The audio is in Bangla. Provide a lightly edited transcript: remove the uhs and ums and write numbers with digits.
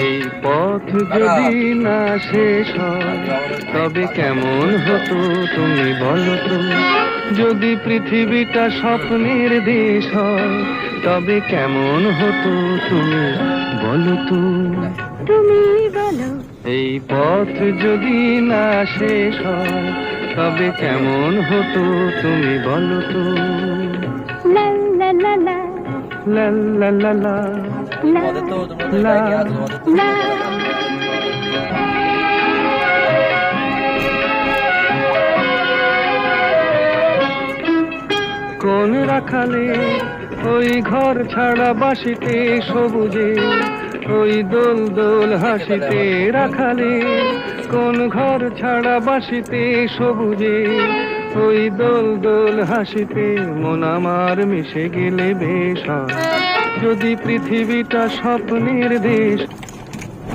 এই পথ যদি না শেষ হয় তবে কেমন হতো তুমি বলো তো? যদি পৃথিবীটা স্বপ্নের দেশ হয় তবে কেমন হতো তুমি বলো তো? তুমি বলো। এই পথ যদি না শেষ হয় তবে কেমন হতো তুমি বলো তো? লা লা লা লা লা লা লা লা লা লা। লা। কোন রাখালে ওই ঘর ছাড়া বাসিতে সবুজে, ওই দোল দোল হাসিতে রাখালে কোন ঘর ছাড়া বাসিতে সবুজে, ওই দোল দোল হাসিতে মন আমার মিশে গেলে বেশ হয়। যদি পৃথিবীটা স্বপ্নের দেশ